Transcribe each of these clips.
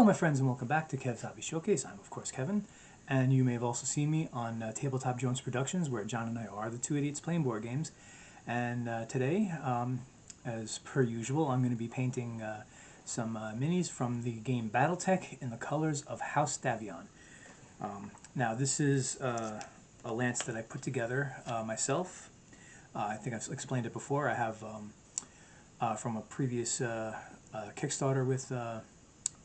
Hello my friends and welcome back to Kev's Hobby Showcase. I'm of course Kevin, and you may have also seen me on Tabletop Jones Productions, where John and I are the two idiots playing board games. And today, as per usual, I'm going to be painting some minis from the game Battletech in the colors of House Davion. Now this is a lance that I put together myself. I think I've explained it before. I have from a previous Kickstarter with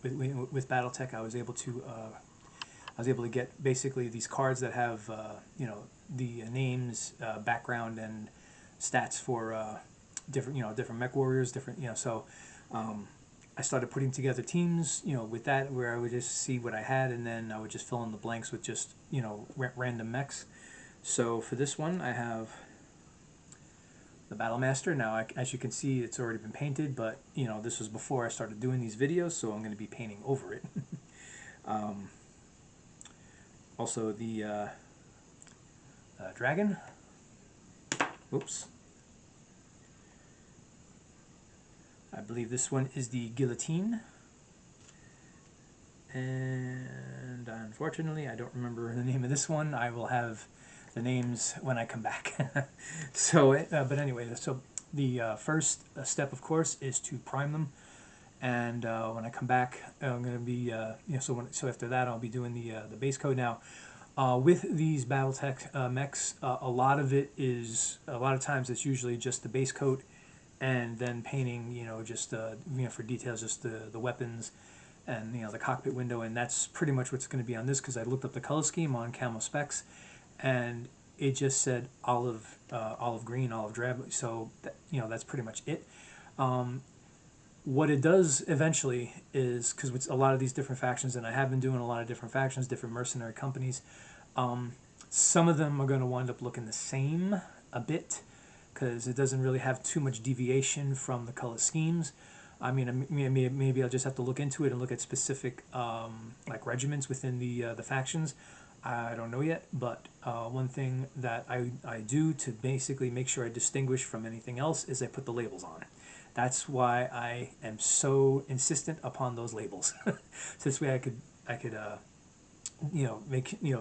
Battletech, I was able to get basically these cards that have you know, the names, background, and stats for different mech warriors, so I started putting together teams, with that, where I would just see what I had, and then I would just fill in the blanks with just random mechs. So for this one, I have the Battlemaster. Now, as you can see, it's already been painted, but this was before I started doing these videos, so I'm going to be painting over it. Also, the dragon. Oops. I believe this one is the guillotine. And unfortunately, I don't remember the name of this one. I will have the names when I come back. So, but anyway, so the first step, of course, is to prime them. And when I come back, I'm going to be, so after that, I'll be doing the base coat. Now, with these Battletech mechs, a lot of times it's usually just the base coat, and then painting, just for details, just the weapons and the cockpit window, and that's pretty much what's going to be on this, because I looked up the color scheme on Camo Specs, and it just said olive green, olive drab. So that's pretty much it. What it does eventually is, because with a lot of these different factions, and I have been doing a lot of different factions, different mercenary companies, some of them are going to wind up looking the same a bit, because it doesn't really have too much deviation from the color schemes. I mean, maybe I'll just have to look into it and look at specific like regiments within the factions. I don't know yet, but one thing that I do to basically make sure I distinguish from anything else is I put the labels on. That's why I am so insistent upon those labels. So this way I could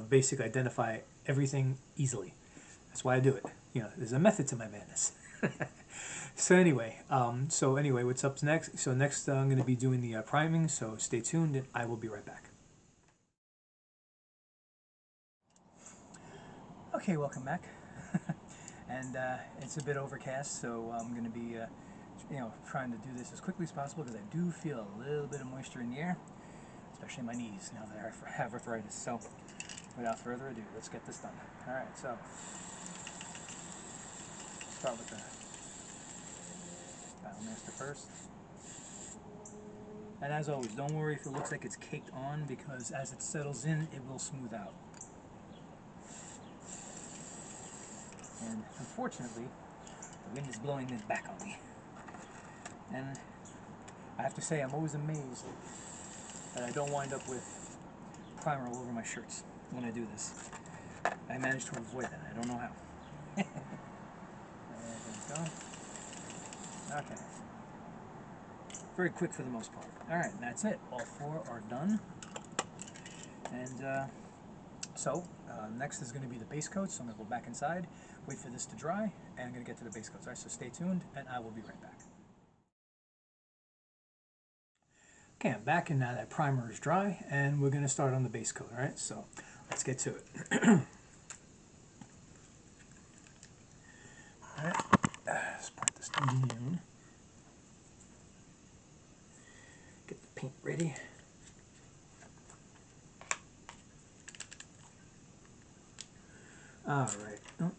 basically identify everything easily. That's why I do it. There's a method to my madness. So anyway, what's up next? So next I'm going to be doing the priming, so stay tuned and I will be right back. Okay, welcome back. And it's a bit overcast, so I'm going to be trying to do this as quickly as possible, because I do feel a little bit of moisture in the air, especially in my knees now that I have arthritis. So without further ado, let's get this done. Alright, so start with the Battlemaster first. And as always, don't worry if it looks like it's caked on, because as it settles in, it will smooth out. And unfortunately, the wind is blowing this back on me. And I have to say, I'm always amazed that I don't wind up with primer all over my shirts when I do this. I managed to avoid that. I don't know how. There we go. Okay. Very quick for the most part. Alright, and that's it. All four are done. And next is going to be the base coat, so I'm going to go back inside, wait for this to dry, and I'm going to get to the base coats. Alright, so stay tuned, and I will be right back. Okay, I'm back, and now that primer is dry, and we're going to start on the base coat. Alright, so let's get to it. Alright, let's put this in. Get the paint ready. Alright. Oh.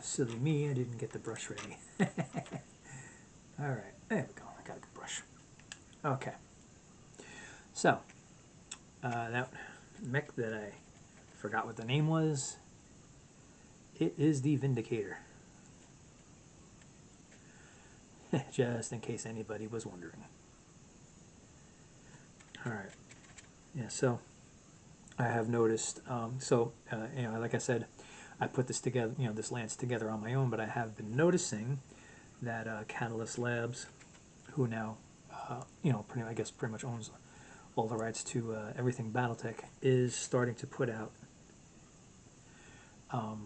Silly me, I didn't get the brush ready. Alright, there we go. I got a good brush. Okay. So, that mech that I forgot what the name was, it is the Vindicator. Just in case anybody was wondering. Alright. Yeah, so I have noticed, like I said, I put this together, this lance together on my own, but I have been noticing that Catalyst Labs, who now I guess pretty much owns all the rights to everything Battletech, is starting to put out, House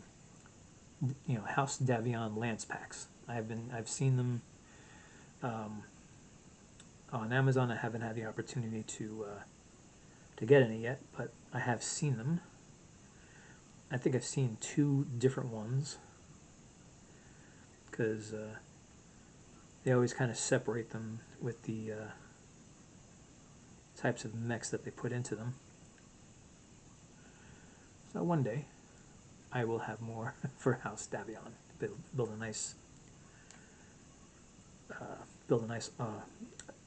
Davion Lance packs. I've seen them on Amazon. I haven't had the opportunity to get any yet, but I have seen them. I think I've seen 2 different ones, because they always kind of separate them with the types of mechs that they put into them. So one day I will have more for House Davion. Build a nice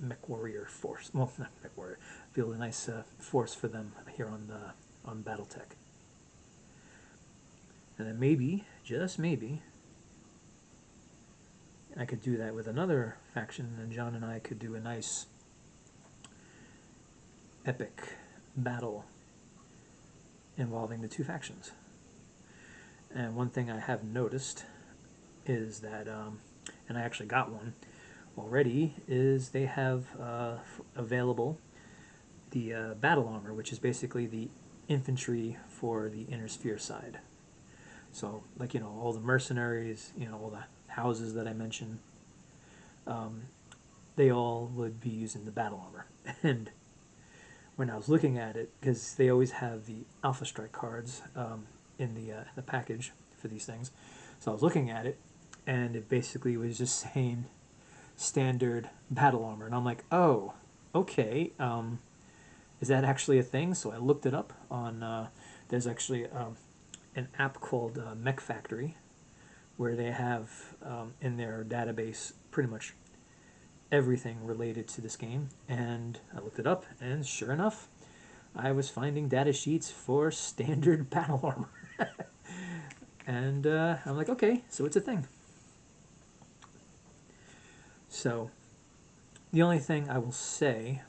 mech warrior force. Well, not mech warrior. Build a nice force for them here on Battletech. And then maybe, just maybe, I could do that with another faction, and John and I could do a nice epic battle involving the 2 factions. And one thing I have noticed is that, and I actually got one already, is they have available the battle armor, which is basically the infantry for the inner sphere side. So, like, all the mercenaries, all the houses that I mentioned, they all would be using the battle armor. And when I was looking at it, because they always have the Alpha Strike cards in the package for these things, so I was looking at it, and it basically was just saying standard battle armor, and I'm like, oh, okay, is that actually a thing? So I looked it up on, there's actually an app called Mech Factory, where they have in their database pretty much everything related to this game, and I looked it up, and sure enough, I was finding data sheets for standard battle armor. And I'm like, okay, so it's a thing. So the only thing I will say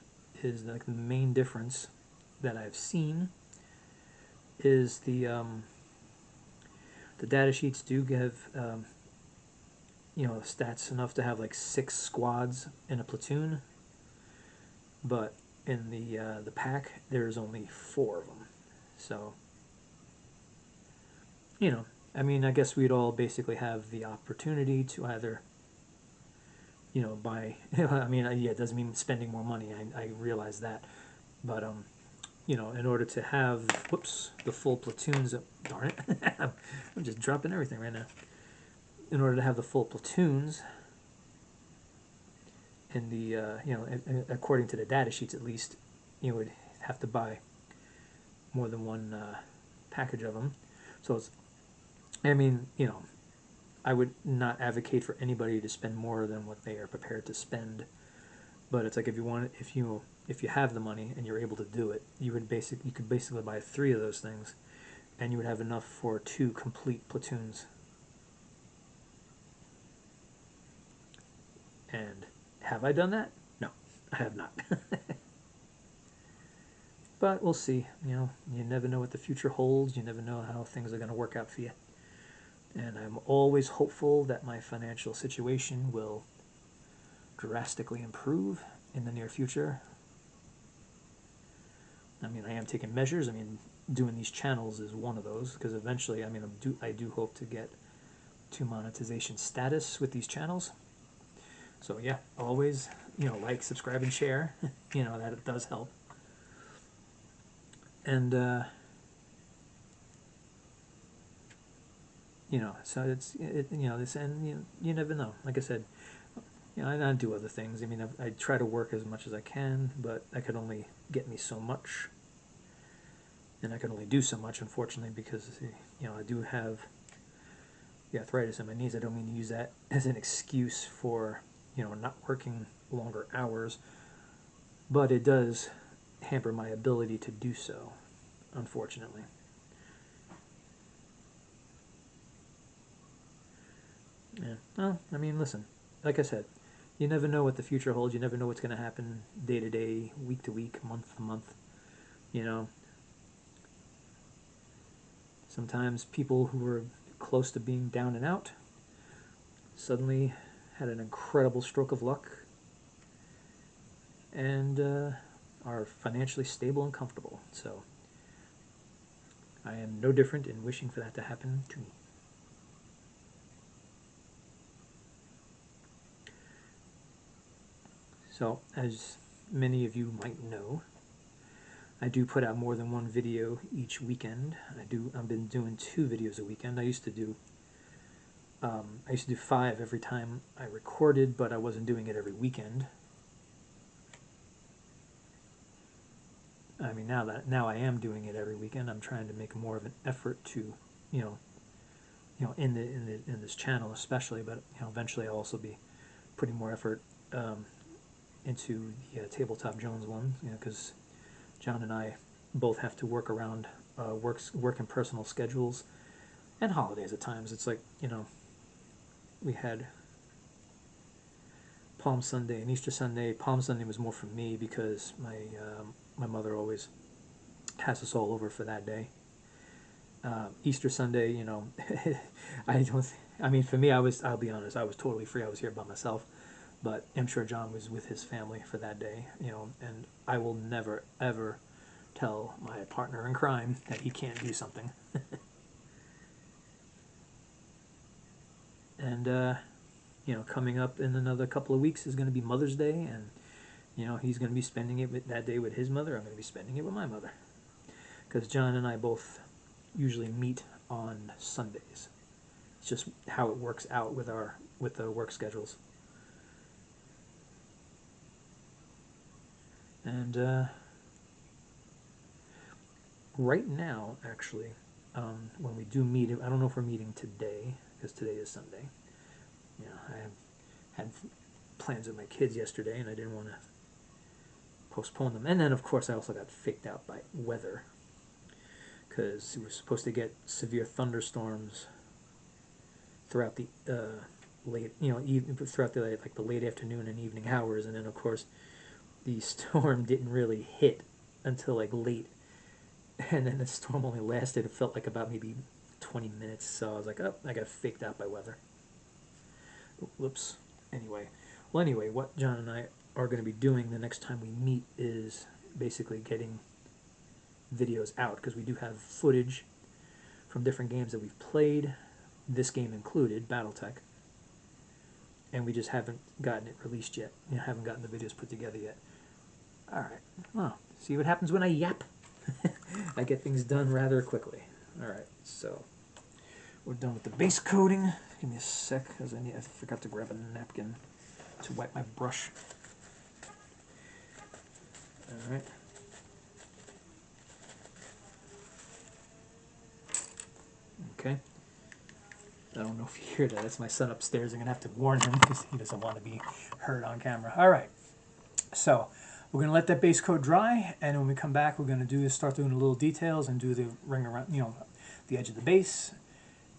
is that the main difference that I've seen is the data sheets do give stats enough to have like 6 squads in a platoon, but in the pack there's only 4 of them. So I mean, I guess we'd all basically have the opportunity to either buy I mean, yeah, it doesn't mean spending more money, I realize that, but in order to have, whoops, the full platoons of, darn it, I'm just dropping everything right now. In order to have the full platoons in the, according to the data sheets at least, you would have to buy more than one package of them. So it's, I mean, I would not advocate for anybody to spend more than what they are prepared to spend. But it's like, if you have the money and you're able to do it, you could basically buy 3 of those things, and you would have enough for 2 complete platoons. And have I done that? No, I have not. But we'll see. You never know what the future holds. You never know how things are going to work out for you. And I'm always hopeful that my financial situation will drastically improve in the near future. I mean, I am taking measures. I mean, doing these channels is one of those, because eventually, I mean, I do hope to get to monetization status with these channels. So yeah, always, like, subscribe, and share. That it does help. And so it's this, and you never know. Like I said, I do other things. I mean, I try to work as much as I can, but that could only get me so much, and I can only do so much, unfortunately, because I do have the arthritis in my knees. I don't mean to use that as an excuse for not working longer hours, but it does hamper my ability to do so, unfortunately. Yeah. Well, I mean, listen, like I said, you never know what the future holds. You never know what's going to happen day to day, week to week, month to month. Sometimes people who were close to being down and out suddenly had an incredible stroke of luck, and are financially stable and comfortable. So I am no different in wishing for that to happen to me. So, as many of you might know, I do put out more than one video each weekend. I've been doing 2 videos a weekend. I used to do 5 every time I recorded, but I wasn't doing it every weekend. I mean, now I am doing it every weekend. I'm trying to make more of an effort to, in this channel especially, but eventually I'll also be putting more effort into the Tabletop Jones one, because John and I both have to work around work and personal schedules and holidays at times. It's like, we had Palm Sunday and Easter Sunday. Palm Sunday was more for me because my mother always has us all over for that day. Easter Sunday, I mean, for me, I'll be honest, I was totally free. I was here by myself, but I'm sure John was with his family for that day, and I will never, ever tell my partner in crime that he can't do something. And, coming up in another couple of weeks is going to be Mother's Day, and, he's going to be spending it that day with his mother. I'm going to be spending it with my mother. Because John and I both usually meet on Sundays. It's just how it works out with the work schedules. And right now, actually, when we do meet, I don't know if we're meeting today, because today is Sunday. I had plans with my kids yesterday, and I didn't want to postpone them. And then, of course, I also got faked out by weather, because we were supposed to get severe thunderstorms throughout the throughout the late afternoon and evening hours, and then, of course, the storm didn't really hit until late, and then the storm only lasted, it felt like about maybe 20 minutes, so I was like, oh, I got faked out by weather. Whoops. Anyway, what John and I are going to be doing the next time we meet is basically getting videos out, because we do have footage from different games that we've played, this game included, Battletech, and we just haven't gotten it released yet. Haven't gotten the videos put together yet. Alright, well, see what happens when I yap. I get things done rather quickly. Alright, so we're done with the base coating. Give me a sec, because I forgot to grab a napkin to wipe my brush. Alright. Okay. I don't know if you hear that. That's my son upstairs. I'm going to have to warn him because he doesn't want to be heard on camera. Alright. So we're going to let that base coat dry, and when we come back, we're going to start doing the little details and do the ring around, the edge of the base,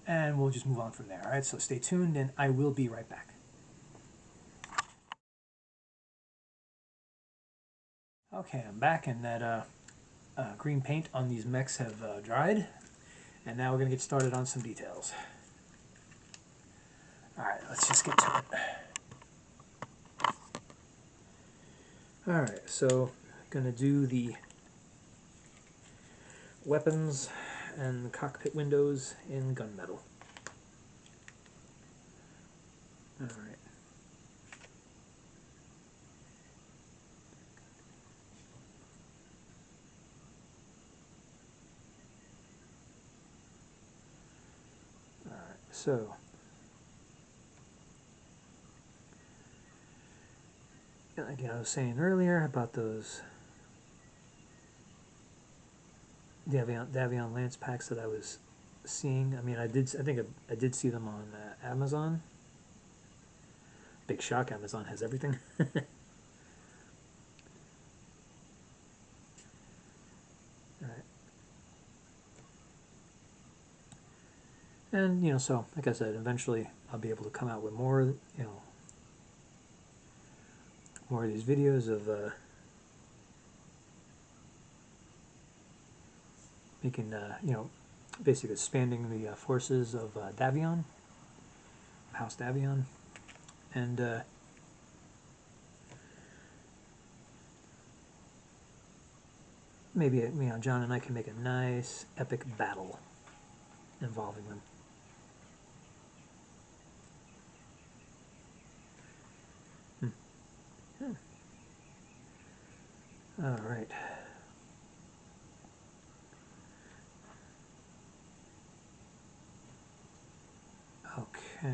and we'll just move on from there. All right, so stay tuned, and I will be right back. Okay, I'm back, and that green paint on these mechs have dried, and now we're going to get started on some details. All right, let's just get to it. All right, so going to do the weapons and cockpit windows in gunmetal. All right. All right. So again, I was saying earlier about those Davion Lance packs that I was seeing. I mean, I think I did see them on Amazon. Big shock, Amazon has everything. Alright. And, so, like I said, eventually I'll be able to come out with more, more of these videos of making, basically expanding the forces of Davion, House Davion, and maybe John and I can make a nice epic battle involving them. All right. Okay.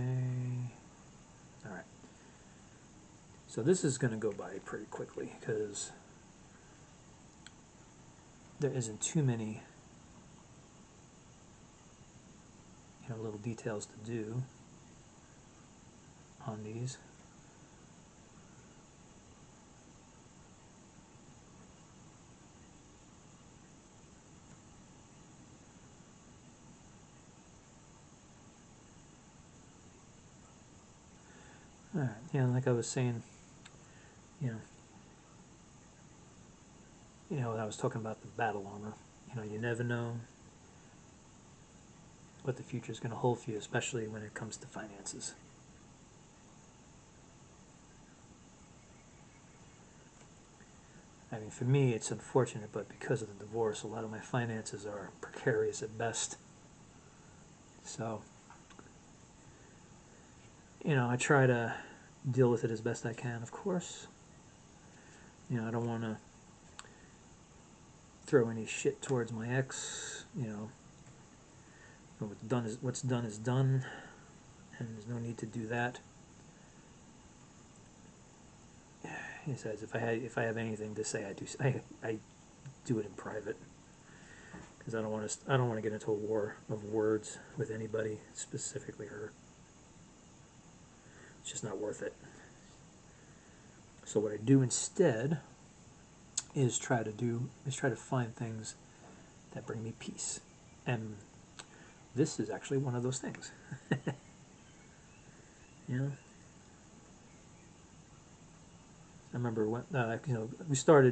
All right. So this is going to go by pretty quickly because there isn't too many, little details to do on these. All right. Yeah, like I was saying, when I was talking about the battle armor, you never know what the future is going to hold for you, especially when it comes to finances. I mean, for me, it's unfortunate, but because of the divorce, a lot of my finances are precarious at best. So, I try to deal with it as best I can, of course. I don't want to throw any shit towards my ex, what's done is done, and there's no need to do that. He says, if I have anything to say, I do it in private, because I don't want to get into a war of words with anybody, specifically her. It's just not worth it. So what I do instead is try to find things that bring me peace, and this is actually one of those things. I remember when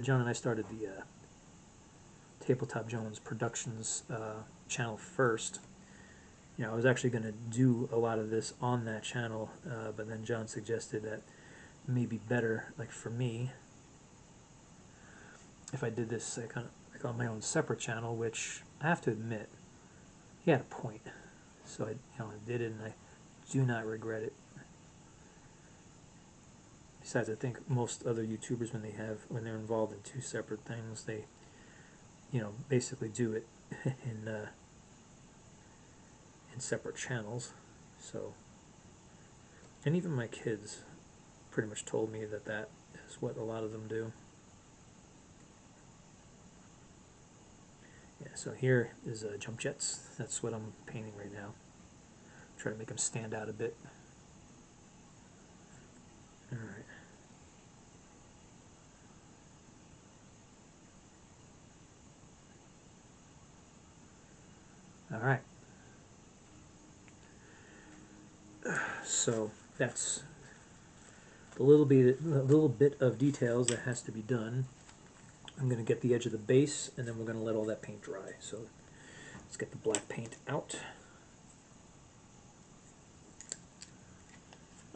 John and I started the Tabletop Jones Productions channel first. I was actually going to do a lot of this on that channel, but then John suggested that it may be better, like for me, if I did this like on my own separate channel, which I have to admit, he had a point. So I did it, and I do not regret it. Besides, I think most other YouTubers, when they're involved in two separate things, they, basically do it in separate channels. So, and even my kids pretty much told me that is what a lot of them do. Yeah. So here is jump jets. That's what I'm painting right now. Try to make them stand out a bit. All right. All right. So that's a little bit of details that has to be done. I'm going to get the edge of the base, and then we're going to let all that paint dry. So let's get the black paint out.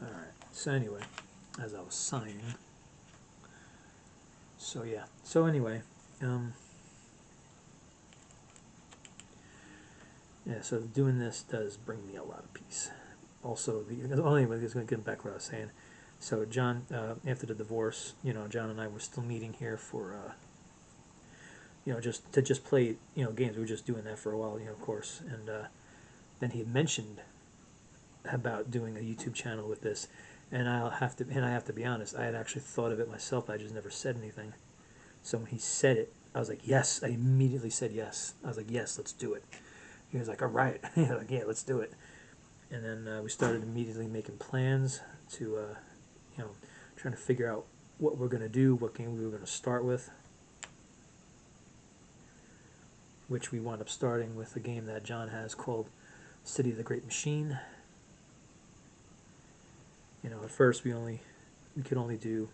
All right. So anyway, as I was saying, so yeah. So anyway, yeah. So doing this does bring me a lot of peace. Also, anyway, just going to get back to what I was saying. So John, after the divorce, John and I were still meeting here for, just to play, games. We were just doing that for a while, of course. And then he had mentioned about doing a YouTube channel with this, and I have to be honest, I had actually thought of it myself. I just never said anything. So when he said it, I was like, yes. I immediately said yes. I was like, yes, let's do it. He was like, all right. Like, yeah, let's do it. And then we started immediately making plans to, trying to figure out what we're going to do, what game we were going to start with, which we wound up starting with a game that John has called City of the Great Machine. At first we could only do,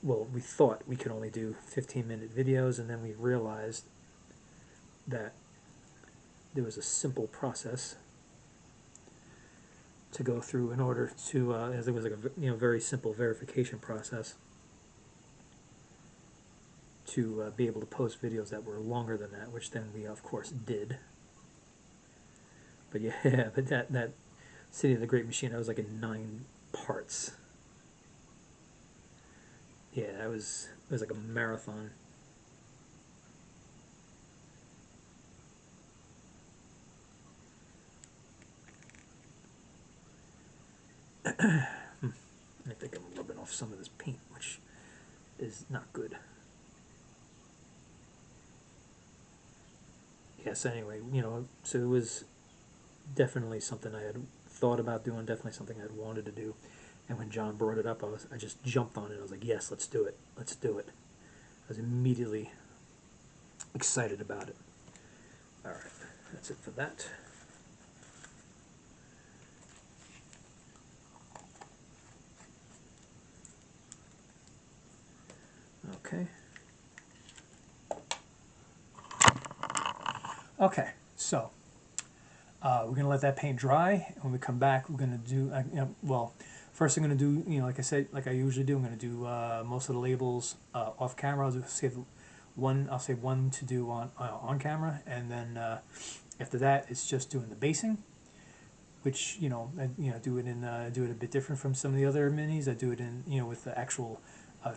well, we thought we could only do 15-minute videos, and then we realized that there was a simple process to go through in order to, as it was like a very simple verification process to be able to post videos that were longer than that, which then we of course did. But yeah, but that City of the Great Machine, that was like in 9 parts. Yeah, it was like a marathon. I think I'm rubbing off some of this paint, which is not good. Yes, anyway, you know, so it was definitely something I had thought about doing, definitely something I had wanted to do. And when John brought it up, I just jumped on it. I was like, yes, let's do it. Let's do it. I was immediately excited about it. All right, that's it for that. Okay. Okay, so we're going to let that paint dry. When we come back, we're going to do, well, first I'm going to do, like I said, like I usually do, I'm going to do most of the labels off camera. I'll save one to do on camera, and then after that, it's just doing the basing, which do it a bit different from some of the other minis. I do it in with the actual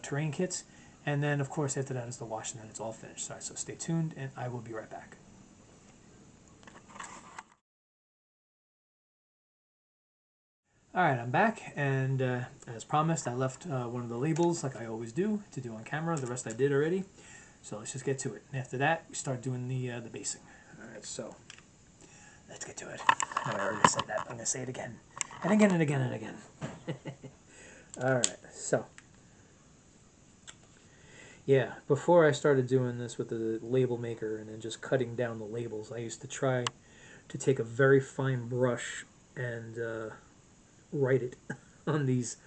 terrain kits, and then of course after that is the wash, and then it's all finished. Sorry, so stay tuned, and I will be right back. Alright, I'm back, and as promised, I left one of the labels, like I always do, to do on camera. The rest I did already, so let's just get to it. And after that, we start doing the basing. Alright, so let's get to it. I know I already said that, but I'm going to say it again. And again, and again, and again. Alright, so. Yeah, before I started doing this with the label maker and then just cutting down the labels, I used to try to take a very fine brush and write it on these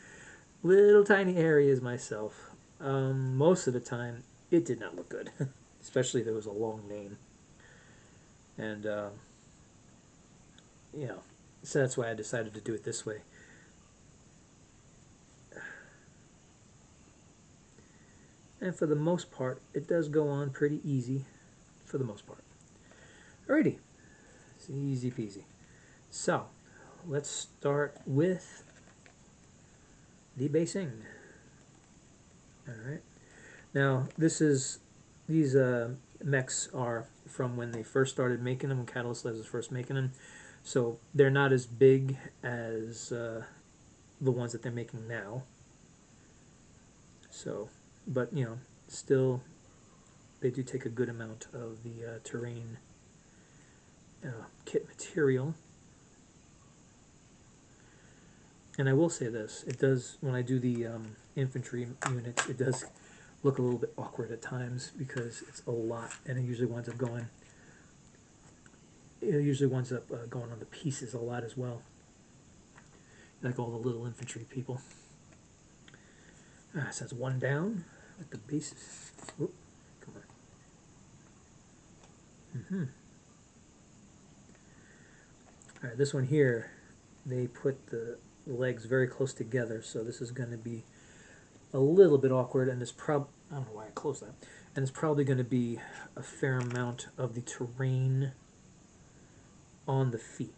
little tiny areas myself. Most of the time, it did not look good, especially if it was a long name. And, so that's why I decided to do it this way. And for the most part, it does go on pretty easy, for the most part. Alrighty, it's easy peasy. So, let's start with the basing. Alright. Now, these mechs are from when they first started making them, when Catalyst Labs was first making them. So, they're not as big as the ones that they're making now. So, but, still, they do take a good amount of the terrain kit material. And I will say this, it does, when I do the infantry units, it does look a little bit awkward at times because it's a lot, and it usually winds up going on the pieces a lot as well, like all the little infantry people. So that's one down with the bases. Whoop, come on. All right, this one here, they put the legs very close together, so this is going to be a little bit awkward, and I don't know why I closed that, and it's probably going to be a fair amount of the terrain on the feet.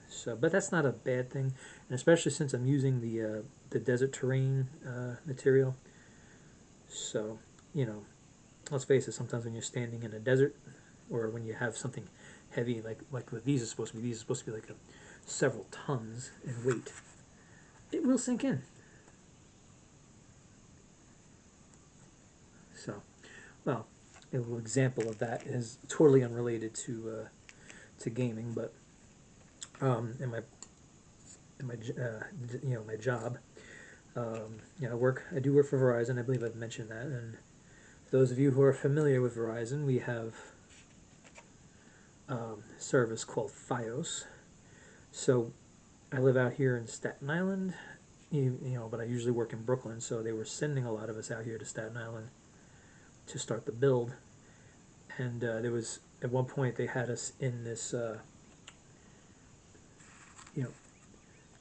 So, but that's not a bad thing, and especially since I'm using the desert terrain material. So, let's face it, sometimes when you're standing in a desert, or when you have something heavy, like what these are supposed to be, like several tons in weight, it will sink in. So, well, a little example of that is totally unrelated to gaming, but in my job, I do work for Verizon. I believe I've mentioned that. And for those of you who are familiar with Verizon, we have a service called FiOS. So I live out here in Staten Island, but I usually work in Brooklyn. So they were sending a lot of us out here to Staten Island to start the build. And there was, at one point, they had us in this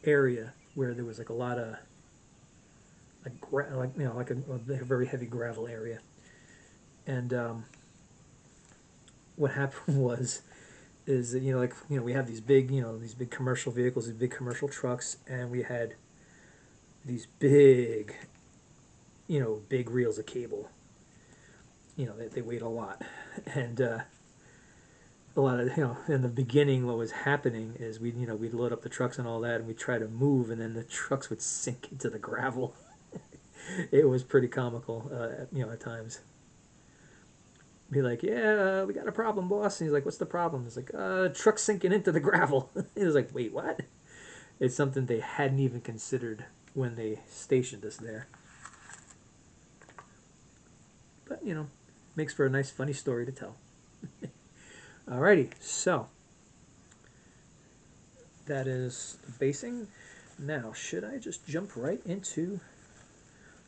area where there was like a lot of like a very heavy gravel area, And what happened is that, we have these big, these big commercial vehicles, these big commercial trucks, and we had these big, big reels of cable. They weighed a lot. And a lot of, in the beginning, what was happening is we'd load up the trucks and all that, and we'd try to move, and then the trucks would sink into the gravel. It was pretty comical, at times. Be like, yeah, we got a problem, boss. And he's like, what's the problem? He's like, truck's sinking into the gravel. He was like, wait, what? It's something they hadn't even considered when they stationed us there. But, makes for a nice, funny story to tell. Alrighty, so that is the basing. Now, should I just jump right into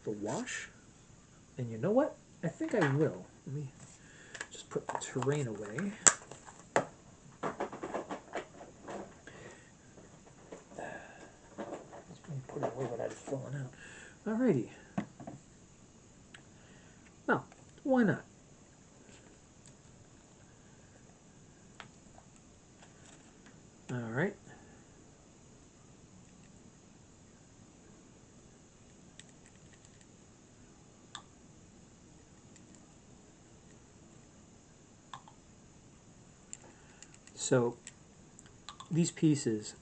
the wash? And you know what? I think I will. Let me just put the terrain away. Let's put it away without it falling out. Alrighty. Well, why not? Alright. So, these pieces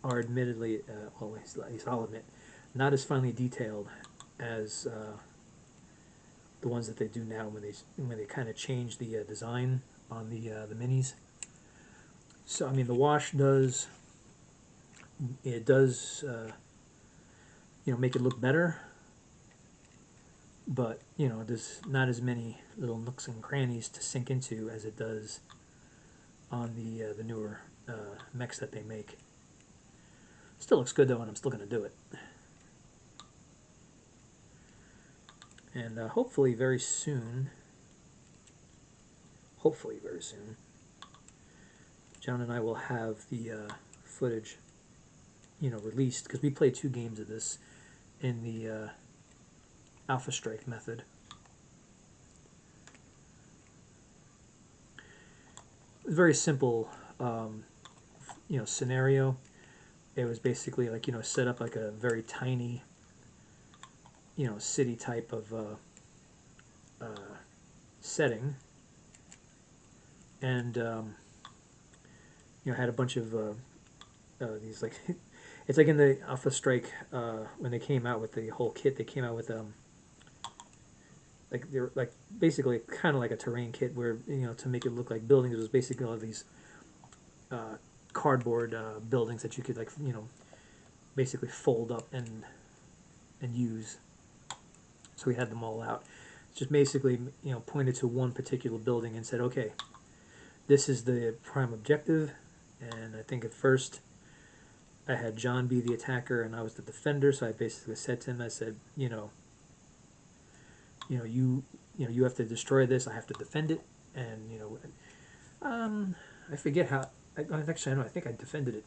are admittedly, well, at least I'll admit, not as finely detailed as the ones that they do now when they kind of change the design on the minis. So I mean, the wash does make it look better, but there's not as many little nooks and crannies to sink into as it does on the newer mechs that they make. Still looks good though, and I'm still going to do it. And hopefully very soon, John and I will have the footage, released, because we played 2 games of this in the Alpha Strike method. It was a very simple, scenario. It was basically like, set up like a very tiny, city type of setting, and had a bunch of these, like, it's like in the Alpha Strike when they came out with the whole kit. They came out with like they're like basically kind of like a terrain kit where to make it look like buildings. It was basically all these cardboard buildings that you could basically fold up and use. So we had them all out. Just basically pointed to one particular building and said, okay, this is the prime objective. And I think at first I had John be the attacker and I was the defender. So I basically said to him, I said, you have to destroy this. I have to defend it. And I forget how. Actually, I know. I think I defended it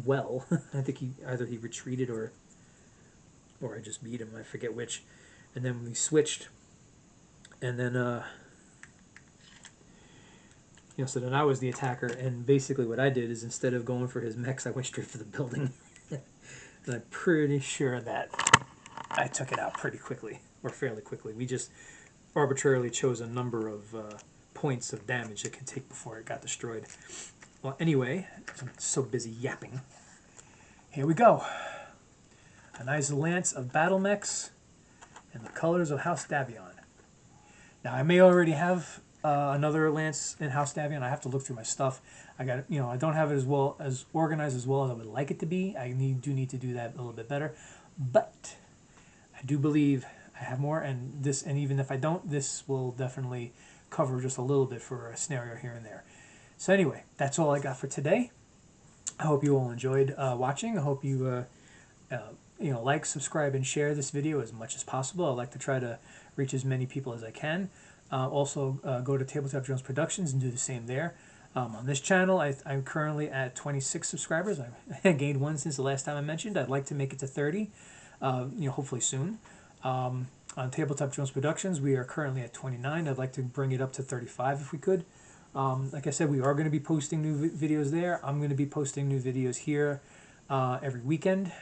well. I think either he retreated or I just beat him. I forget which. And then we switched, and then so then I was the attacker. And basically, what I did is instead of going for his mechs, I went straight for the building. And I'm pretty sure that I took it out pretty quickly, or fairly quickly. We just arbitrarily chose a number of points of damage it could take before it got destroyed. Well, anyway, I'm so busy yapping. Here we go. A nice lance of Battlemechs in the colors of House Davion. Now, I may already have another lance in House Davion. I have to look through my stuff. I got, I don't have it as organized as well as I would like it to be. I do need to do that a little bit better. But I do believe I have more, and even if I don't, this will definitely cover just a little bit for a scenario here and there. So anyway, that's all I got for today. I hope you all enjoyed watching. I hope you like, subscribe, and share this video as much as possible. I like to try to reach as many people as I can. Also, go to Tabletop Jones Productions and do the same there. On this channel, I'm currently at 26 subscribers. I gained 1 since the last time I mentioned. I'd like to make it to 30, hopefully soon. On Tabletop Jones Productions, we are currently at 29. I'd like to bring it up to 35 if we could. Like I said, we are going to be posting new videos there. I'm going to be posting new videos here every weekend,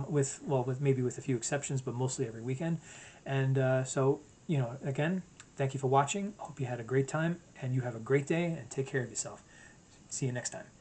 with maybe with a few exceptions, but mostly every weekend. And so, again, thank you for watching. Hope you had a great time, and you have a great day, and take care of yourself. See you next time.